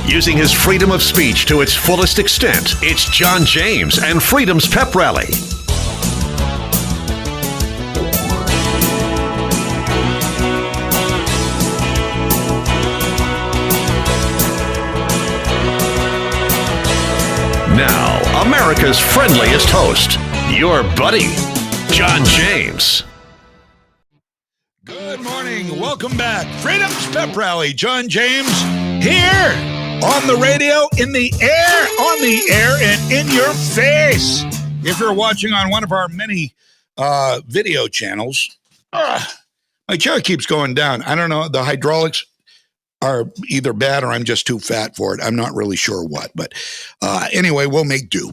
Using his freedom of speech to its fullest extent, it's John James and Freedom's Pep Rally. Now, America's friendliest host, your buddy, John James. Good morning. Welcome back. Freedom's Pep Rally. John James here on the radio, in the air, and in your face. If you're watching on one of our many video channels, my chair keeps going down. I don't know. The hydraulics are either bad or I'm just too fat for it. I'm not really sure what, but anyway, we'll make do.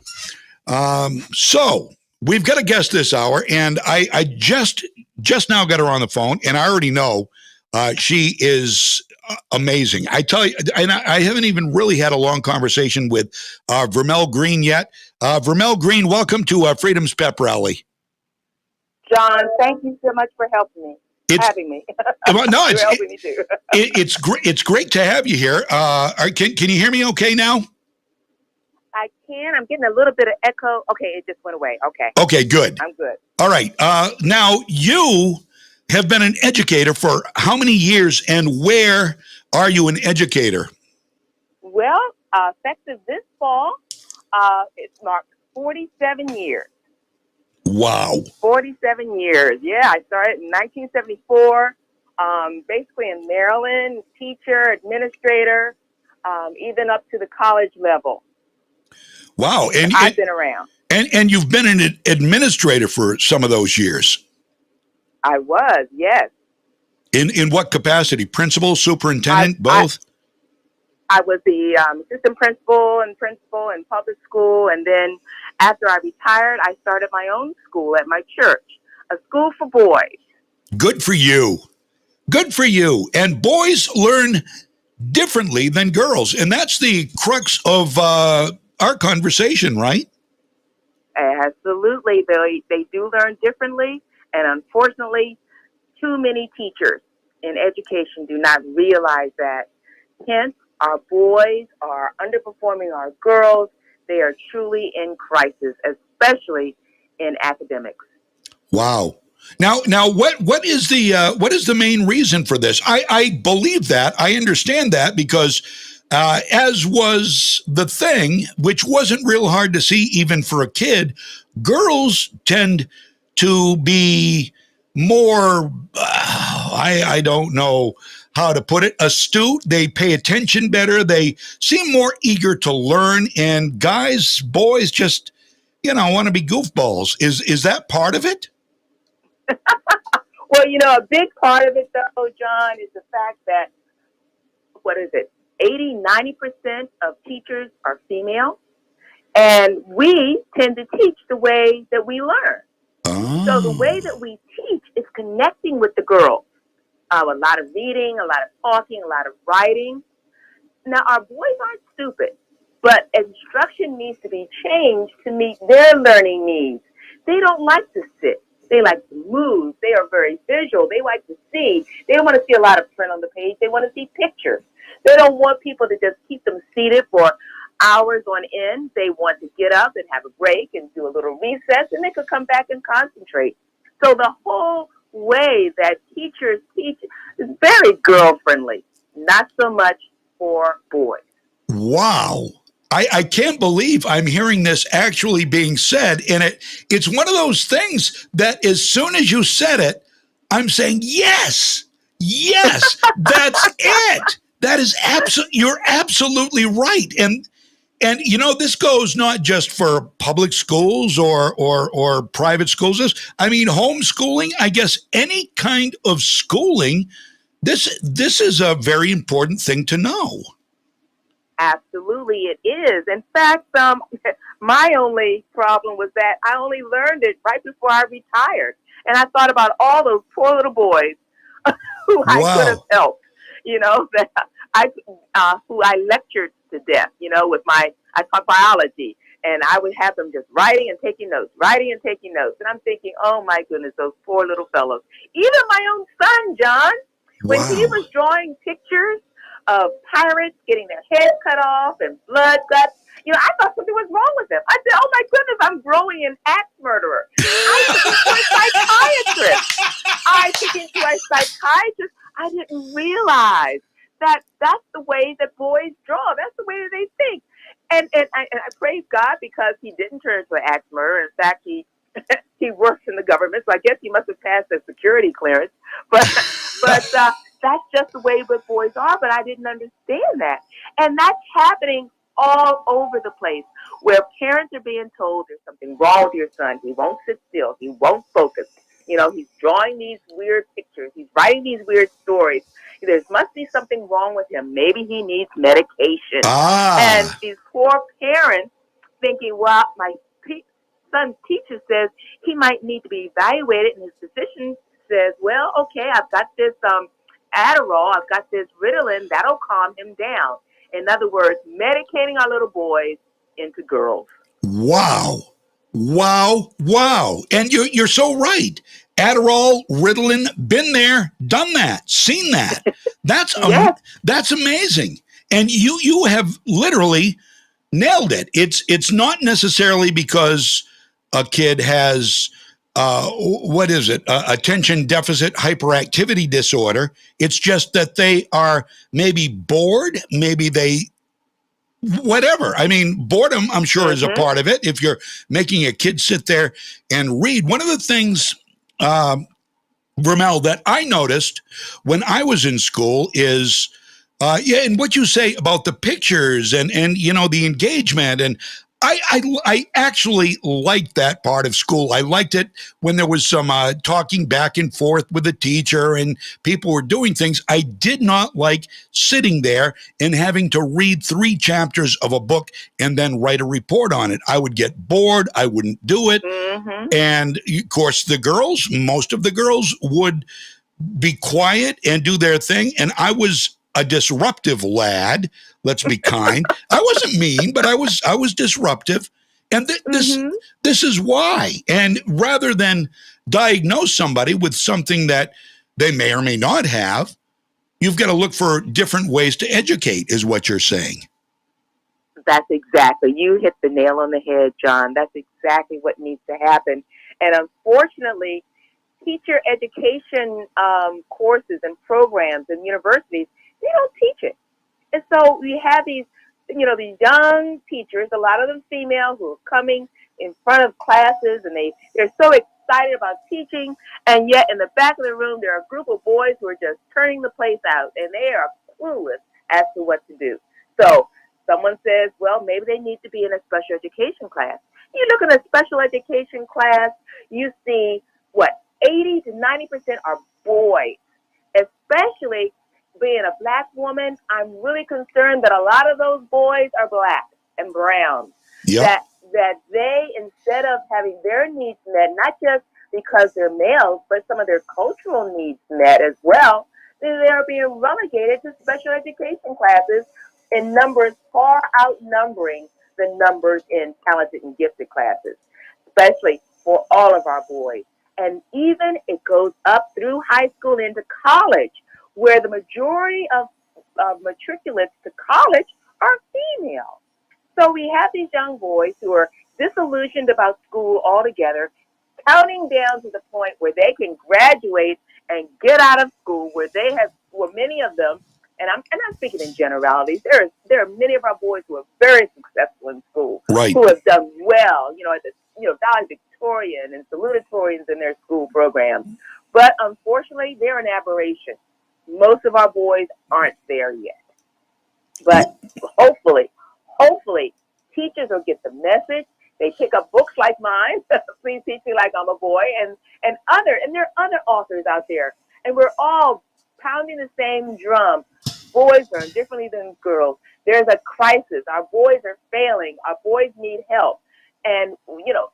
So we've got a guest this hour, and I just now got her on the phone, and I already know she is amazing. I tell you, and I haven't even really had a long conversation with Vermel Green yet. Vermel Green, welcome to Freedom's Pep Rally. John, thank you so much for helping me. Having me. No, You're helping me too. It's great. It's great to have you here. Can you hear me okay now? I can. I'm getting a little bit of echo. Okay, it just went away. Okay. Okay, good. I'm good. All right. Now, you have been an educator for how many years, and where are you an educator? Well, effective this fall, it's marked 47 years. Wow. 47 years. Yeah, I started in 1974, basically in Maryland, teacher, administrator, even up to the college level. Wow. And I've been around. And you've been an administrator for some of those years. I was, yes. In what capacity? Principal, superintendent, both? I was the assistant principal in public school, and then after I retired, I started my own school at my church, a school for boys. Good for you. Good for you. And boys learn differently than girls, and that's the crux of our conversation, right? Absolutely. They do learn differently, and unfortunately, too many teachers in education do not realize that. Hence, our boys are underperforming our girls. They are truly in crisis, especially in academics. Wow. Now, what is the main reason for this? I believe that. I understand that because as was the thing, which wasn't real hard to see even for a kid, girls tend to be more, I don't know how to put it, astute. They pay attention better. They seem more eager to learn. And boys just, want to be goofballs. Is that part of it? Well, a big part of it, though, John, is the fact that, 80-90% of teachers are female, and we tend to teach the way that we learn. Oh. So the way that we teach is connecting with the girls. A lot of reading, a lot of talking, a lot of writing. Now, our boys aren't stupid, but instruction needs to be changed to meet their learning needs. They don't like to sit. They like to move. They are very visual. They like to see. They don't want to see a lot of print on the page. They want to see pictures. They don't want people to just keep them seated for hours on end. They want to get up and have a break and do a little recess, and they could come back and concentrate. So the whole way that teachers teach is very girl-friendly, not so much for boys. Wow. I can't believe I'm hearing this actually being said. And it's one of those things that as soon as you said it, I'm saying, yes, that's it. That is you're absolutely right. And this goes not just for public schools or private schools. I mean, homeschooling, I guess any kind of schooling, this is a very important thing to know. Absolutely, it is. In fact, my only problem was that I only learned it right before I retired. And I thought about all those poor little boys who I could have helped, who I lectured to death, with I taught biology, and I would have them just writing and taking notes. And I'm thinking, oh my goodness, those poor little fellows. Even my own son, John, when he was drawing pictures of pirates getting their heads cut off and blood guts. I thought something was wrong with them. I said, oh my goodness, I'm growing an axe murderer. I took him to a psychiatrist. I didn't realize that that's the way that boys draw. That's the way that they think. And I praise God because he didn't turn into an axe murderer. In fact, he works in the government, so I guess he must have passed a security clearance. But that's just the way that boys are. But I didn't understand that, and that's happening all over the place, where parents are being told there's something wrong with your son. He won't sit still. He won't focus. He's drawing these weird pictures. He's writing these weird stories. There must be something wrong with him. Maybe he needs medication. And these poor parents thinking, well, my son's teacher says he might need to be evaluated, and his physician says, well, okay, I've got this Adderall, I've got this Ritalin, that'll calm him down. In other words, medicating our little boys into girls. Wow. And you're so right. Adderall, Ritalin, been there, done that, seen that. That's amazing. And you have literally nailed it. It's not necessarily because a kid has attention deficit hyperactivity disorder. It's just that they are maybe bored, maybe whatever. I mean, boredom, I'm sure, is a part of it. If you're making a kid sit there and read. One of the things, Ramel, that I noticed when I was in school is, and what you say about the pictures and the engagement, and I actually liked that part of school. I liked it when there was some talking back and forth with the teacher and people were doing things. I did not like sitting there and having to read 3 chapters of a book and then write a report on it. I would get bored. I wouldn't do it. And of course, most of the girls would be quiet and do their thing. And I was a disruptive lad. Let's be kind. I wasn't mean, but I was disruptive. And this is why. And rather than diagnose somebody with something that they may or may not have, you've got to look for different ways to educate, is what you're saying. That's exactly. You hit the nail on the head, John. That's exactly what needs to happen. And unfortunately, teacher education courses and programs and universities, they don't teach it. And so we have these young teachers, a lot of them female, who are coming in front of classes, and they're so excited about teaching, and yet in the back of the room there are a group of boys who are just turning the place out, and they are clueless as to what to do. So someone says, well, maybe they need to be in a special education class. You look at a special education class, you see, 80 to 90% are boys, especially being a black woman. I'm really concerned that a lot of those boys are black and brown. Yep. That they, instead of having their needs met, not just because they're males, but some of their cultural needs met as well, they are being relegated to special education classes in numbers far outnumbering the numbers in talented and gifted classes, especially for all of our boys. And even it goes up through high school into college, where the majority of matriculates to college are female. So we have these young boys who are disillusioned about school altogether, counting down to the point where they can graduate and get out of school, where many of them, and I'm speaking in generalities, there are many of our boys who are very successful in school, right, who have done well, at the valedictorian and salutatorians in their school programs. But unfortunately, they're an aberration. Most of our boys aren't there yet. But hopefully, teachers will get the message. They pick up books like mine, Please Teach Me Like I'm a Boy, and there are other authors out there. And we're all pounding the same drum. Boys learn differently than girls. There's a crisis. Our boys are failing. Our boys need help. And,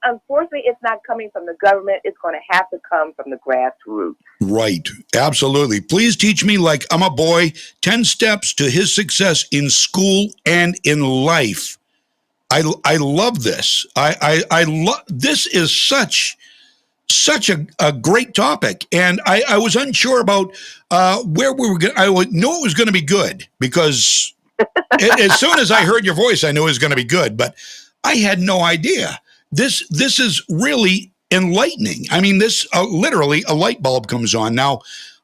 unfortunately, it's not coming from the government. It's going to have to come from the grassroots. Right. Absolutely. Please teach me like I'm a boy. 10 steps to his success in school and in life. I love this. I love this is such such a great topic, and I was unsure about where we were going. I knew it was going to be good because as soon as I heard your voice, I knew it was going to be good, but I had no idea. This is really enlightening. I mean, this literally a light bulb comes on. Now,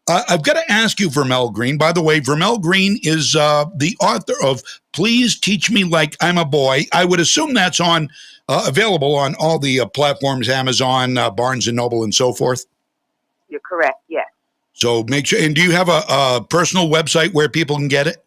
I've got to ask you, Vermel Green. By the way, Vermel Green is the author of Please Teach Me Like I'm a Boy. I would assume that's on available on all the platforms, Amazon, Barnes & Noble, and so forth. You're correct, yes. So make sure. And do you have a personal website where people can get it?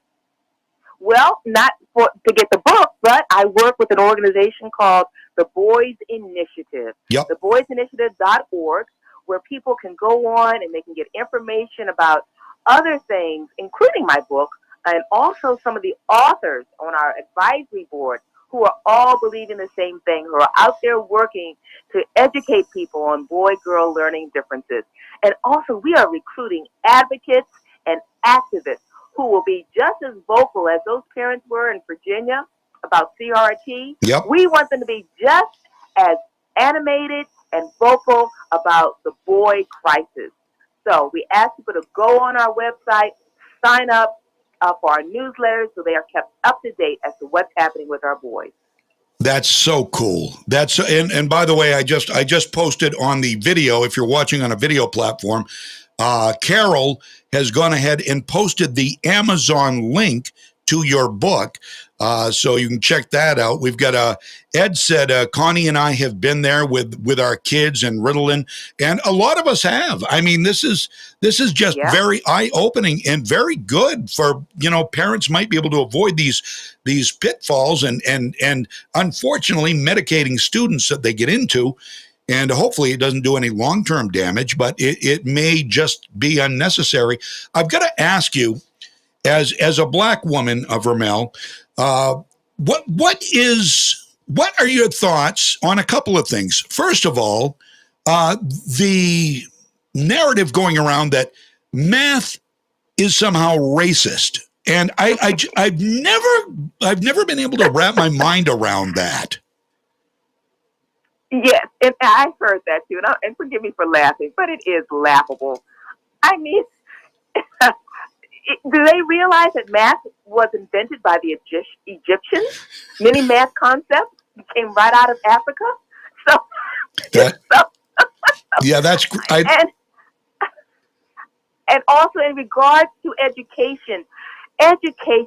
Well, not to get the book, but I work with an organization called the Boys Initiative. Yep. theboysinitiative.org, where people can go on and they can get information about other things, including my book, and also some of the authors on our advisory board who are all believing the same thing, who are out there working to educate people on boy-girl learning differences. And also, we are recruiting advocates and activists who will be just as vocal as those parents were in Virginia about CRT. Yep. We want them to be just as animated and vocal about the boy crisis. So we ask people to go on our website, sign up for our newsletters so they are kept up to date as to what's happening with our boys. That's so cool. And by the way, I just posted on the video. If you're watching on a video platform, Carol has gone ahead and posted the Amazon link to your book, so you can check that out. We've got Ed said Connie and I have been there with our kids and Ritalin, and a lot of us have. I mean, this is just very eye-opening and very good for, parents might be able to avoid these pitfalls and unfortunately medicating students that they get into. And hopefully it doesn't do any long-term damage, but it may just be unnecessary. I've got to ask you, as a Black woman of Vermel, what are your thoughts on a couple of things? First of all, the narrative going around that math is somehow racist, and I've never been able to wrap my mind around that. Yes, and I heard that too, and forgive me for laughing, but it is laughable. I mean, do they realize that math was invented by the Egyptians? Many math concepts came right out of Africa. That's great. And also in regards to education, I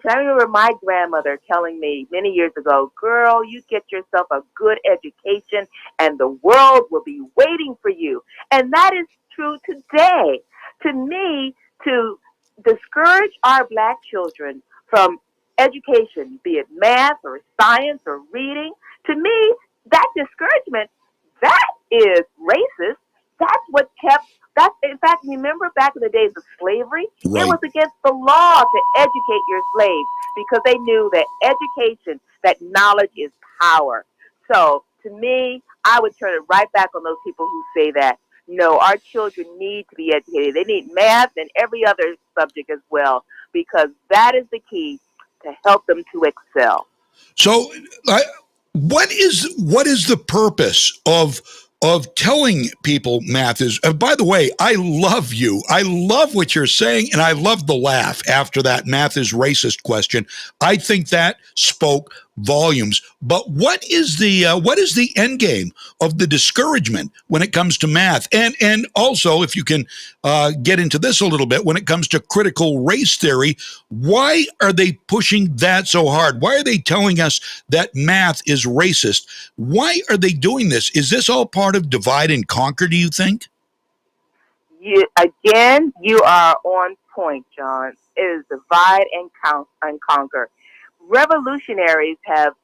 remember my grandmother telling me many years ago, girl, you get yourself a good education and the world will be waiting for you. And that is true today. To me, to discourage our Black children from education, be it math or science or reading, to me, that discouragement, that is racist. In fact, remember back in the days of slavery, right. It was against the law to educate your slaves because they knew that education, that knowledge is power. So to me, I would turn it right back on those people who say that. No, our children need to be educated. They need math and every other subject as well, because that is the key to help them to excel. So, what is the purpose of telling people math is? By the way, I love you. I love what you're saying, and I love the laugh after that math is racist question. I think that spoke volumes. But what is the end game of the discouragement when it comes to math? And also, if you can get into this a little bit, when it comes to critical race theory, why are they pushing that so hard? Why are they telling us that math is racist? Why are they doing this? Is this all part of divide and conquer, do you think? You are on point, John. It is divide and conquer. Revolutionaries have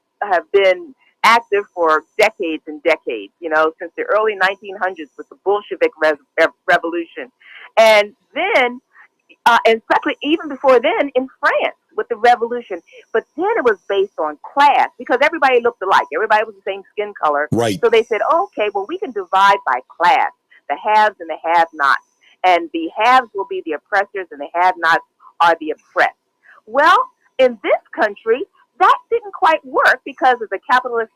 been active for decades and decades, since the early 1900s with the Bolshevik Revolution. And then, and especially even before then in France with the revolution. But then it was based on class because everybody looked alike. Everybody was the same skin color. Right. So they said, okay, well, we can divide by class, the haves and the have-nots. And the haves will be the oppressors and the have-nots are the oppressed. Well, in this country, that didn't quite work because as a capitalist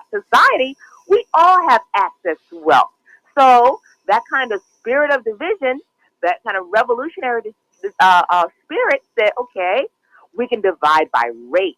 society, we all have access to wealth. So that kind of spirit of division, that kind of revolutionary spirit said, okay, we can divide by race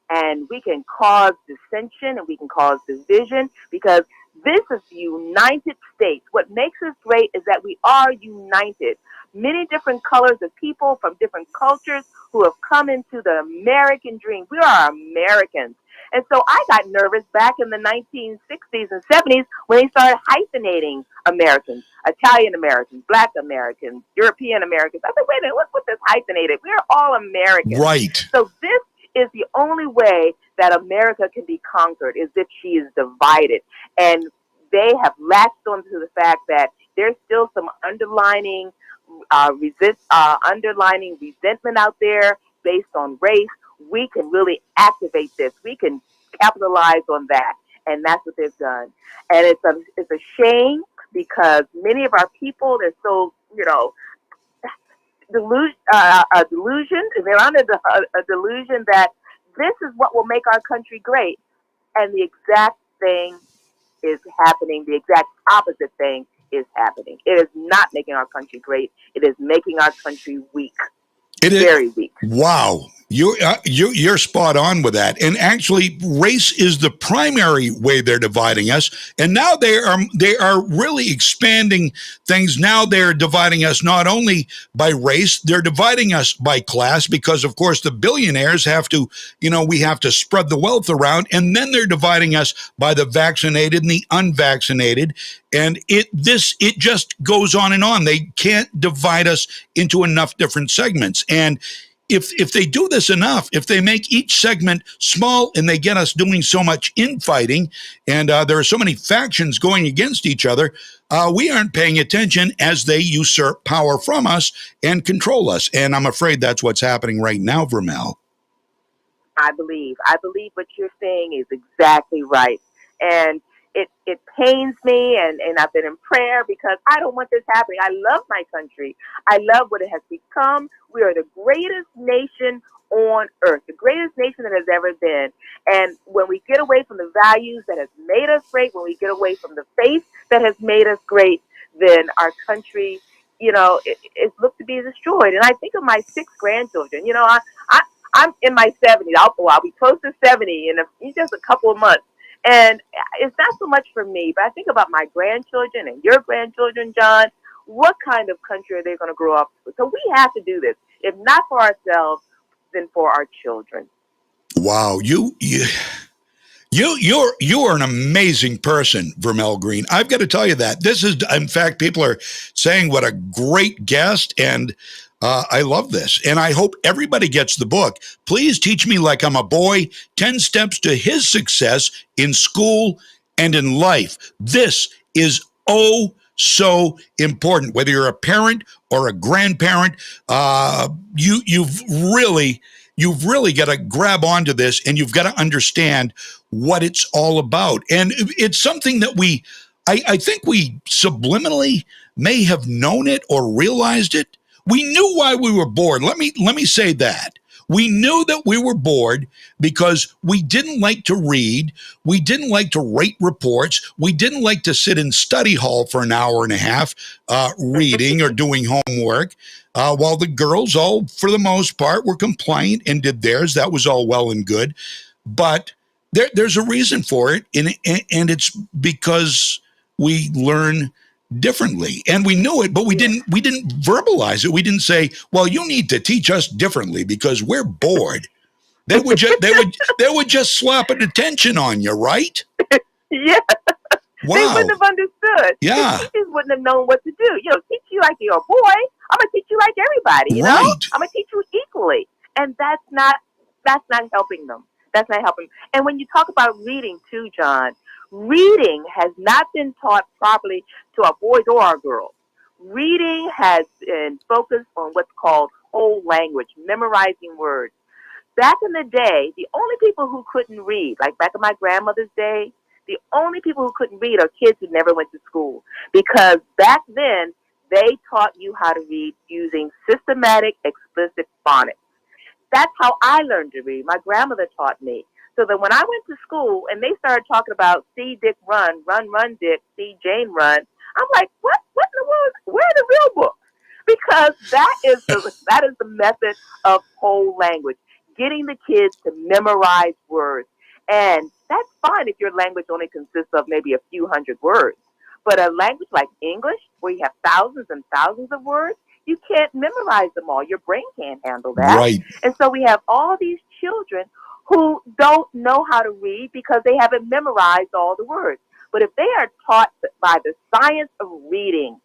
and we can cause dissension and we can cause division because this is the United States. What makes us great is that we are united. Many different colors of people from different cultures who have come into the American dream. We are Americans. And so I got nervous back in the 1960s and 70s when they started hyphenating Americans, Italian Americans, Black Americans, European Americans. I said, wait a minute, what's with this hyphenated? We're all Americans. Right. So this is the only way that America can be conquered, is if she is divided. And they have latched onto the fact that there's still some underlining resentment out there based on race. We can really activate this. We can capitalize on that. And that's what they've done. And it's a shame because many of our people, they're so, delusion. They're under a delusion that this is what will make our country great. And the exact thing is happening. The exact opposite thing is happening. It is not making our country great. It is making our country weak. It is very weak. Wow. You're spot on with that. And actually, race is the primary way they're dividing us. And now they are really expanding things. Now they're dividing us not only by race, they're dividing us by class because, of course, the billionaires have to, we have to spread the wealth around. And then they're dividing us by the vaccinated and the unvaccinated. And it just goes on and on. They can't divide us into enough different segments. And if they do this enough, if they make each segment small and they get us doing so much infighting and there are so many factions going against each other, we aren't paying attention as they usurp power from us and control us. And I'm afraid that's what's happening right now, Vermel. I believe what you're saying is exactly right. And it pains me, and I've been in prayer because I don't want this happening. I love my country. I love what it has become. We are the greatest nation on earth, the greatest nation that has ever been. And when we get away from the values that has made us great, when we get away from the faith that has made us great, then our country, it's looked to be destroyed. And I think of my 6 grandchildren. I'm in my 70s. I'll be close to 70 in just a couple of months. And it's not so much for me, but I think about my grandchildren and your grandchildren, John. What kind of country are they going to grow up with? So we have to do this. If not for ourselves, then for our children. Wow, you're an amazing person, Vermel Green. I've got to tell you that. This is, in fact, people are saying what a great guest, and I love this. And I hope everybody gets the book. Please Teach Me Like I'm a Boy, 10 Steps to His Success in School and in Life. This is so important. Whether you're a parent or a grandparent, you've really got to grab onto this, and you've got to understand what it's all about. And it's something that I think we subliminally may have known it or realized it. We knew why we were bored. Let me say that. We knew that we were bored because we didn't like to read. We didn't like to write reports. We didn't like to sit in study hall for an hour and a half reading or doing homework, while the girls all, for the most part, were compliant and did theirs. That was all well and good. But there's a reason for it, and it's because we learn differently, and we knew it, but we didn't verbalize it. We didn't say, well, you need to teach us differently because we're bored. They would just slap an attention on you, right? Yeah. Wow. They wouldn't have understood. Yeah. The teachers wouldn't have known what to do. Teach you like you're a boy. I'm gonna teach you like everybody, right. I'm gonna teach you equally. And that's not helping them. That's not helping. And when you talk about reading too, John, reading has not been taught properly to our boys or our girls. Reading has been focused on what's called whole language, memorizing words. Back in the day, the only people who couldn't read, like back in my grandmother's day, the only people who couldn't read are kids who never went to school. Because back then, they taught you how to read using systematic, explicit phonics. That's how I learned to read. My grandmother taught me. So that when I went to school and they started talking about see Dick run, run, run Dick, see Jane run, I'm like, what? What in the world? Where are the real books? Because that is the method of whole language, getting the kids to memorize words. And that's fine if your language only consists of maybe a few hundred words. But a language like English, where you have thousands and thousands of words, you can't memorize them all. Your brain can't handle that. Right. And so we have all these children who don't know how to read because they haven't memorized all the words. But if they are taught by the science of reading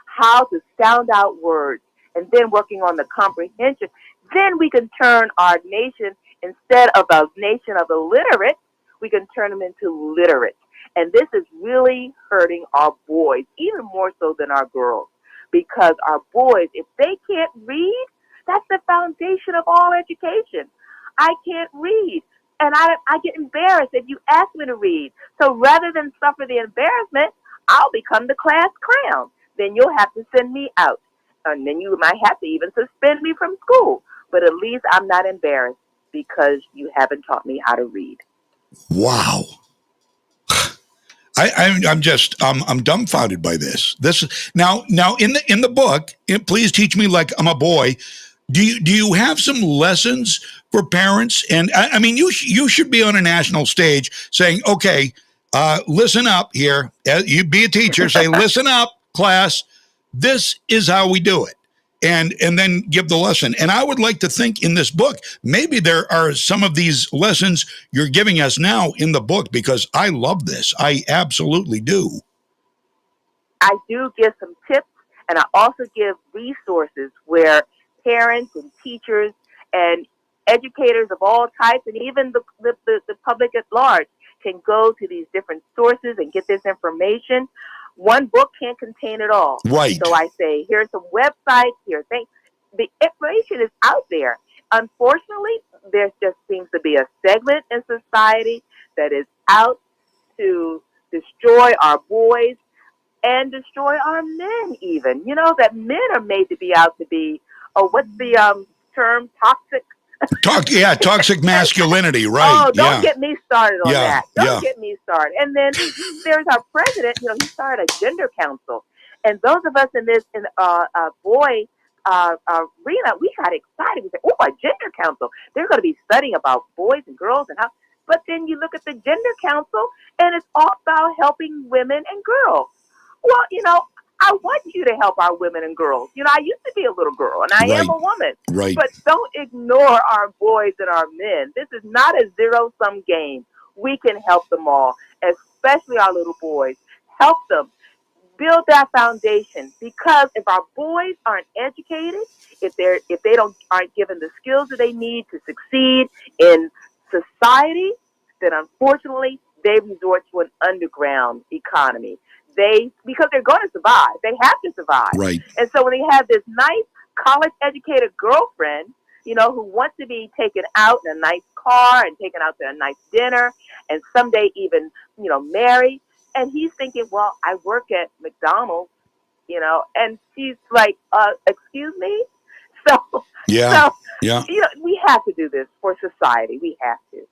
how to sound out words and then working on the comprehension, then we can turn our nation, instead of a nation of illiterate, we can turn them into literate. And this is really hurting our boys, even more so than our girls, because our boys, if they can't read, that's the foundation of all education. I can't read, and I get embarrassed if you ask me to read. So rather than suffer the embarrassment, I'll become the class clown. Then you'll have to send me out, and then you might have to even suspend me from school. But at least I'm not embarrassed because you haven't taught me how to read. Wow. I'm dumbfounded by this. Now in the book, Please Teach Me Like I'm a Boy. Do you have some lessons for parents? And I mean, you should be on a national stage saying, okay, listen up here. You be a teacher, say, listen up, class. This is how we do it. And then give the lesson. And I would like to think in this book, maybe there are some of these lessons you're giving us now in the book, because I love this. I absolutely do. I do give some tips, and I also give resources where parents and teachers and educators of all types, and even the public at large, can go to these different sources and get this information. One book can't contain it all. Right. So I say, here's some websites, here's things. The information is out there. Unfortunately, there just seems to be a segment in society that is out to destroy our boys and destroy our men even. You know, that men are made to be out to be, what's the term, toxic? Toxic masculinity, right. Oh, don't get me started on that. Don't get me started. And then there's our president, you know, he started a gender council. And those of us in this boy arena, we got excited. We said, oh, a gender council. They're going to be studying about boys and girls and how. But then you look at the gender council, and it's all about helping women and girls. Well, you know, I want you to help our women and girls. You know, I used to be a little girl, and I am a woman. Right. But don't ignore our boys and our men. This is not a zero-sum game. We can help them all, especially our little boys. Help them build that foundation, because if our boys aren't educated, if they aren't given the skills that they need to succeed in society, then unfortunately they resort to an underground economy. Because they're going to survive. They have to survive. Right. And so when they have this nice college-educated girlfriend, you know, who wants to be taken out in a nice car and taken out to a nice dinner and someday even, you know, married, and he's thinking, well, I work at McDonald's, you know, and she's like, excuse me? So, you know, we have to do this for society. We have to.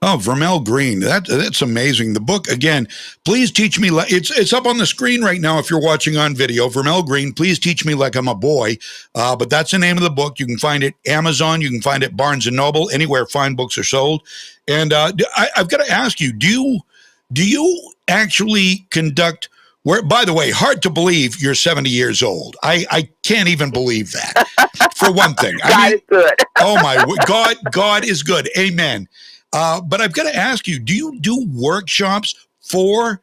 Oh, Vermel Green. That's amazing. The book, again, Please Teach Me. It's up on the screen right now if you're watching on video. Vermel Green, Please Teach Me Like I'm a Boy. But that's the name of the book. You can find it Amazon. You can find it Barnes & Noble, anywhere fine books are sold. And I've got to ask you, do you actually conduct, by the way, hard to believe you're 70 years old. I can't even believe that, for one thing. God is good. Oh, my God is good. Amen. But I've got to ask you, do you do workshops for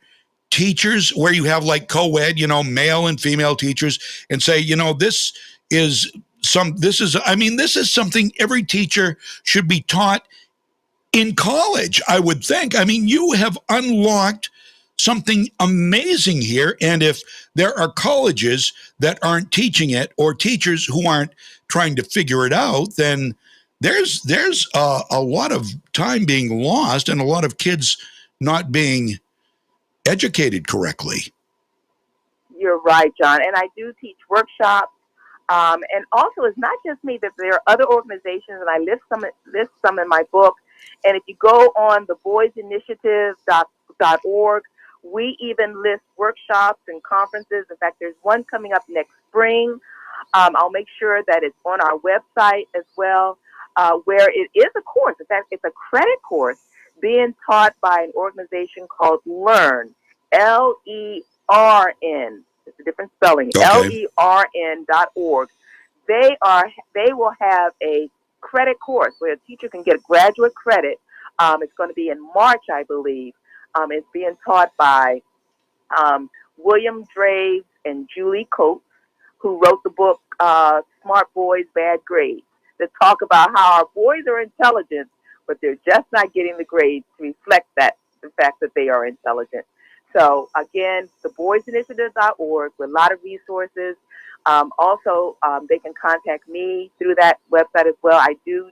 teachers where you have like co-ed, you know, male and female teachers, and say, you know, this is something every teacher should be taught in college, I would think. I mean, you have unlocked something amazing here. And if there are colleges that aren't teaching it, or teachers who aren't trying to figure it out, then there's a lot of time being lost and a lot of kids not being educated correctly. You're right, John. And I do teach workshops. And also, it's not just me, that there are other organizations, and I list some in my book. And if you go on theboysinitiative.org, We even list workshops and conferences. In fact, there's one coming up next spring. I'll make sure that it's on our website as well, where it is a course. In fact, it's a credit course being taught by an organization called Learn, L-E-R-N. It's a different spelling, Okay. LERN.org. They will have a credit course where a teacher can get graduate credit. It's going to be in March, I believe. It's being taught by William Draves and Julie Coates, who wrote the book Smart Boys, Bad Grades, that talk about how our boys are intelligent, but they're just not getting the grades to reflect the fact that they are intelligent. So, again, theboysinitiative.org with a lot of resources. Also, they can contact me through that website as well. I do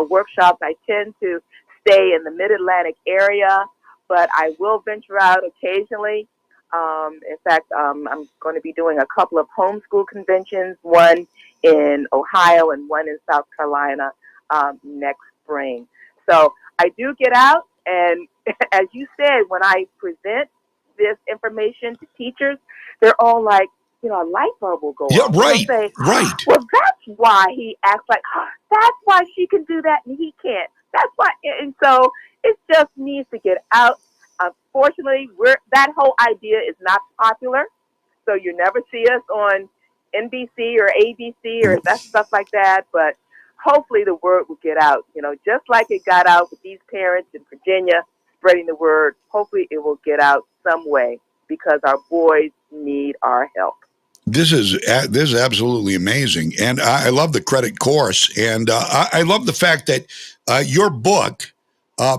workshops. I tend to stay in the Mid-Atlantic area, but I will venture out occasionally. In fact, I'm going to be doing a couple of homeschool conventions, one in Ohio and one in South Carolina next spring. So I do get out, and as you said, when I present this information to teachers, they're all like, a light bulb will go Yeah, off. right, They'll say, right. well, that's why he acts like, that's why she can do that and he can't. That's why. And so it just needs to get out. Unfortunately, that whole idea is not popular. So you never see us on NBC or ABC or that stuff like that. But hopefully the word will get out. Just like it got out with these parents in Virginia spreading the word. Hopefully it will get out some way because our boys need our help. This is absolutely amazing, and I love the credit course, and I love the fact that your book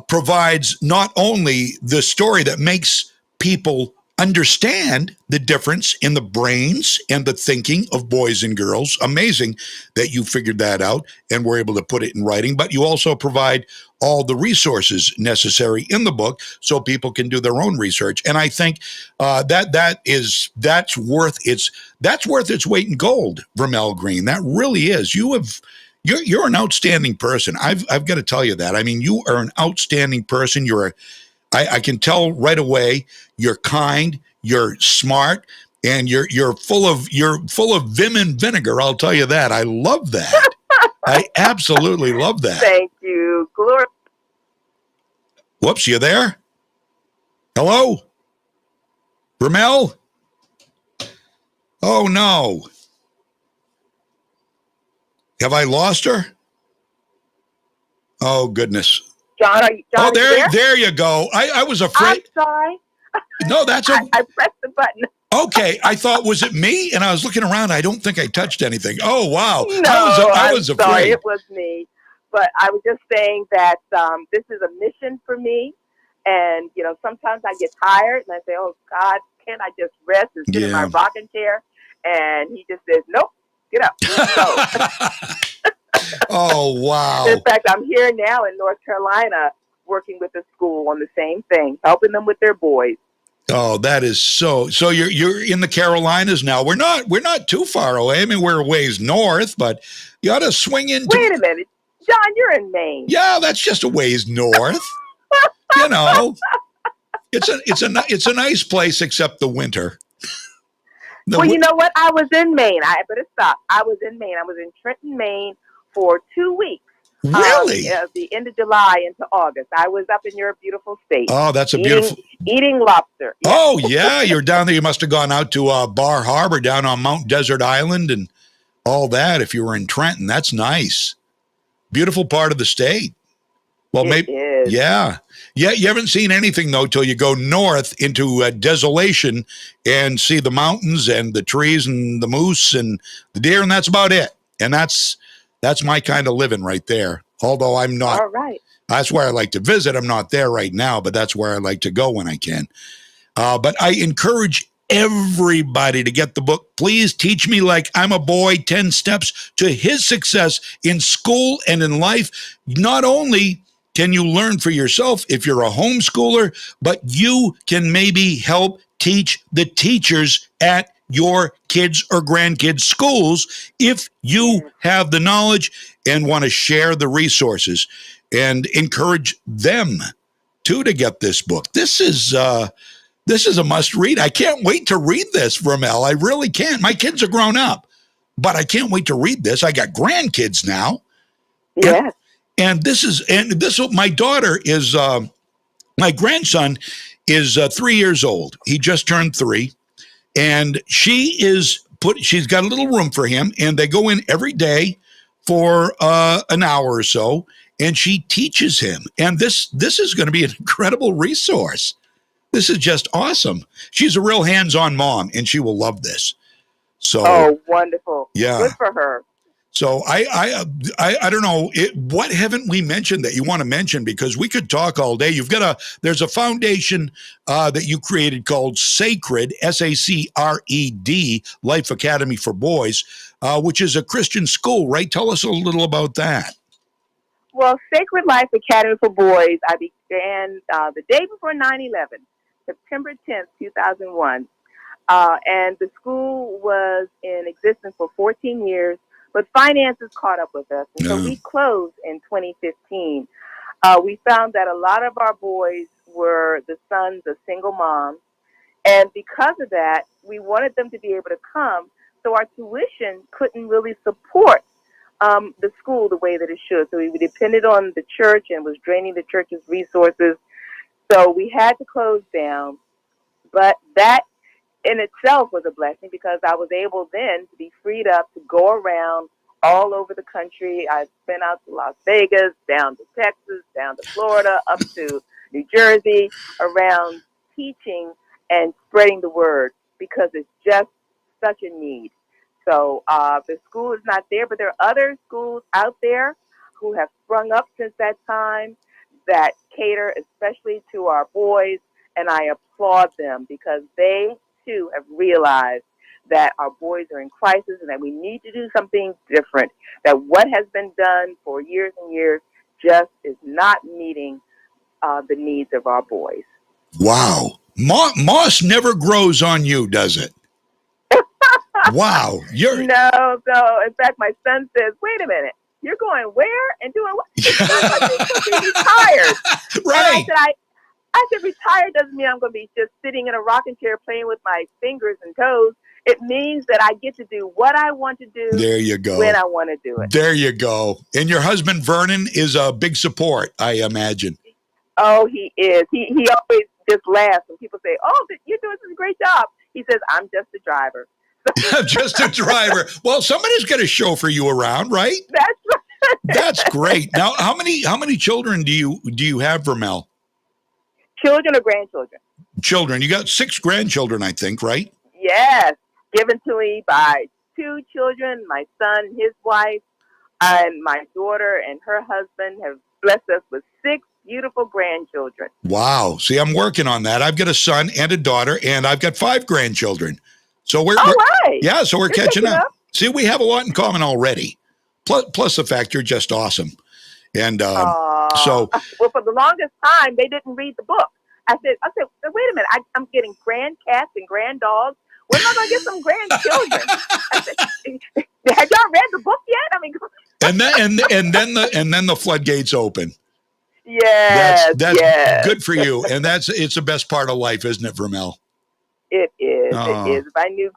provides not only the story that makes people understand the difference in the brains and the thinking of boys and girls. Amazing that you figured that out and were able to put it in writing, but you also provide all the resources necessary in the book so people can do their own research. And I think that's worth its weight in gold, Vermel Green. That really is. You're an outstanding person. I've got to tell you that. I mean, you are an outstanding person. I can tell right away. You're kind. You're smart, and you're full of vim and vinegar. I'll tell you that. I love that. I absolutely love that. Thank you. Glory. Whoops, you there? Hello, Vermel? Oh no. Have I lost her? Oh goodness. John, are you there? There you go. I was afraid. I'm sorry. No, that's I pressed the button. okay. I thought, was it me? And I was looking around. I don't think I touched anything. Oh wow. No, I was afraid. Sorry, it was me. But I was just saying that this is a mission for me, and sometimes I get tired and I say, "Oh God, can't I just rest and sit in my rocking chair?" And he just says, "Nope, get up." So, oh wow. in fact, I'm here now in North Carolina working with a school on the same thing, helping them with their boys. Oh, that is so you're in the Carolinas now. We're not too far away. I mean, we're a ways north, but you ought to swing into. Wait a minute. John, you're in Maine. Yeah, that's just a ways north. It's a nice place except the winter. You know what? I was in Maine. I better stop. I was in Maine. I was in Trenton, Maine for 2 weeks. Really? The end of July into August. I was up in your beautiful state. Oh, that's beautiful. Eating lobster. Yeah. Oh, yeah. You're down there. You must have gone out to Bar Harbor down on Mount Desert Island and all that if you were in Trenton. That's nice. Beautiful part of the state. Well, maybe. Is. Yeah. Yeah. You haven't seen anything, though, till you go north into desolation and see the mountains and the trees and the moose and the deer, and that's about it. And that's my kind of living right there. Although I'm not. All right. That's where I like to visit. I'm not there right now, but that's where I like to go when I can. But I encourage everybody to get the book. Please teach me like I'm a boy, 10 steps to his success in school and in life. Not only can you learn for yourself if you're a homeschooler, but you can maybe help teach the teachers at your kids' or grandkids' schools if you have the knowledge and want to share the resources and encourage them to get this book. This is This is a must read. I can't wait to read this, Vermel. I really can't. My kids are grown up, but I can't wait to read this. I got grandkids now. Yes. And my daughter is, my grandson is 3 years old. He just turned 3. And she's got a little room for him, and they go in every day for an hour or so, and she teaches him. And this is going to be an incredible resource. This is just awesome. She's a real hands-on mom, and she will love this. So, oh, wonderful. Yeah. Good for her. So I don't know, what haven't we mentioned that you want to mention? Because we could talk all day. There's a foundation that you created called Sacred, SACRED, Life Academy for Boys, which is a Christian school, right? Tell us a little about that. Well, Sacred Life Academy for Boys, I began the day before 9/11, September 10th, 2001. And the school was in existence for 14 years. But finances caught up with us, and so we closed in 2015. We found that a lot of our boys were the sons of single moms, and because of that, we wanted them to be able to come, so our tuition couldn't really support the school the way that it should. So we depended on the church and was draining the church's resources, so we had to close down. But that in itself was a blessing because I was able then to be freed up to go around all over the country. I've been out to Las Vegas, down to Texas, down to Florida, up to New Jersey, around teaching and spreading the word because it's just such a need. So the school is not there, but there are other schools out there who have sprung up since that time that cater especially to our boys, and I applaud them because they too have realized that our boys are in crisis and that we need to do something different, that what has been done for years and years just is not meeting the needs of our boys. Wow. Moss never grows on you, does it? Wow. No, in fact, my son says, wait a minute, you're going where and doing what? It's not like you're retired. Right. And I said, retired doesn't mean I'm going to be just sitting in a rocking chair playing with my fingers and toes. It means that I get to do what I want to do. There you go. When I want to do it. There you go. And your husband, Vernon, is a big support, I imagine. Oh, he is. He always just laughs when people say, oh, you're doing such a great job. He says, I'm just a driver. I'm just a driver. Well, somebody's got a chauffeur you around, right? That's right. That's great. Now, how many children do you have, Vermel? Children or grandchildren? Children. You got 6 grandchildren, I think, right? Yes. Given to me by 2 children, my son, his wife, and my daughter and her husband have blessed us with 6 beautiful grandchildren. Wow. See, I'm working on that. I've got a son and a daughter, and I've got 5 grandchildren. So we're right. Yeah, so we're catching up. See, we have a lot in common already. Plus the fact you're just awesome. And so, well, for the longest time, they didn't read the book. I said, wait a minute, I'm getting grand cats and grand dogs. When am I going to get some grandchildren? I said, have y'all read the book yet? I mean, and then the floodgates open. Yes, that's good for you, and it's the best part of life, isn't it, Vermel? It is. It is. If I knew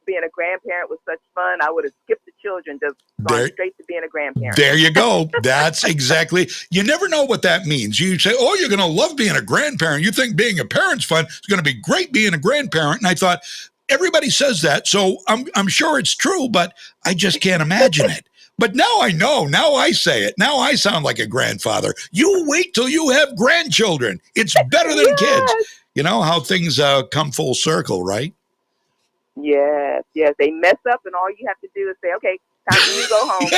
being a grandparent was such fun, I would have skipped the children, just gone straight to being a grandparent. There you go. That's exactly. You never know what that means. You say, oh, you're going to love being a grandparent. You think being a parent's fun. It's going to be great being a grandparent. And I thought, everybody says that, so I'm sure it's true, but I just can't imagine it. But now I know. Now I say it. Now I sound like a grandfather. You wait till you have grandchildren. It's better than kids. You know how things come full circle, right? Yes. They mess up, and all you have to do is say, okay, time for you to go home.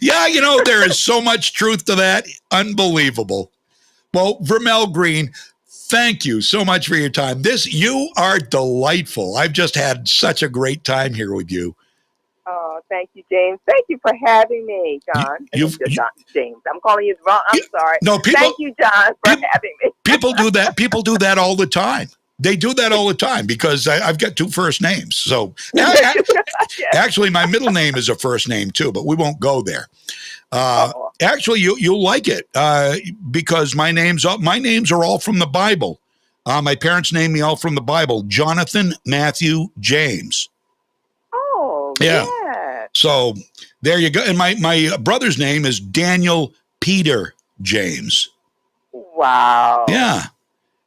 Yeah, there is so much truth to that. Unbelievable. Well, Vermel Green, thank you so much for your time. You are delightful. I've just had such a great time here with you. Oh, thank you, James. Thank you for having me, John. James. I'm calling you wrong. I'm sorry. No, thank you, John, for having me. People do that. People do that all the time. They do that all the time because I've got 2 first names. So actually, my middle name is a first name too, but we won't go there. Actually, you'll like it because my names are all from the Bible. My parents named me all from the Bible, Jonathan Matthew James. Oh, Yeah. yeah. So there you go. And my brother's name is Daniel Peter James. Wow. Yeah.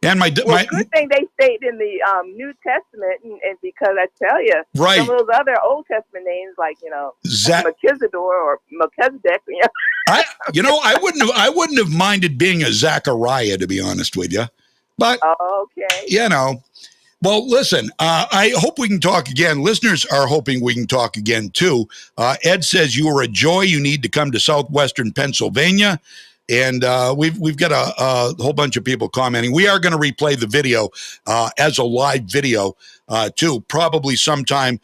And good thing they stayed in the New Testament, and because I tell you, right. some of those other Old Testament names, like Melchizedek or Melchizedek. I wouldn't have minded being a Zachariah, to be honest with you, but okay. Well, listen, I hope we can talk again. Listeners are hoping we can talk again too. Ed says you are a joy. You need to come to southwestern Pennsylvania. And we've got a whole bunch of people commenting. We are going to replay the video as a live video too, probably sometime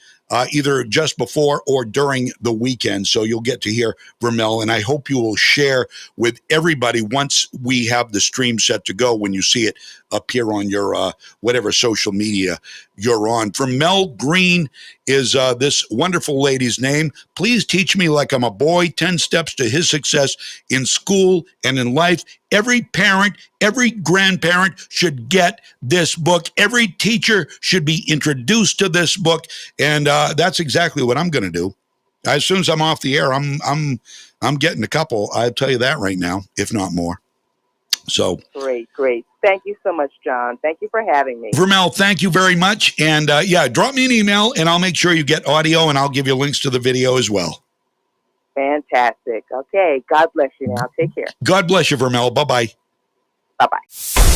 either just before or during the weekend. So you'll get to hear Vermel, and I hope you will share with everybody once we have the stream set to go when you see it appear on your whatever social media you're on. Vermel Green is this wonderful lady's name. Please teach me like I'm a boy, 10 steps to his success in school and in life. Every parent, every grandparent should get this book. Every teacher should be introduced to this book. And that's exactly what I'm going to do. As soon as I'm off the air, I'm getting a couple. I'll tell you that right now, if not more. So great. Thank you so much, John. Thank you for having me. Vermel, thank you very much. And drop me an email and I'll make sure you get audio and I'll give you links to the video as well. Fantastic. Okay. God bless you now. Take care. God bless you, Vermel. Bye-bye. Bye-bye.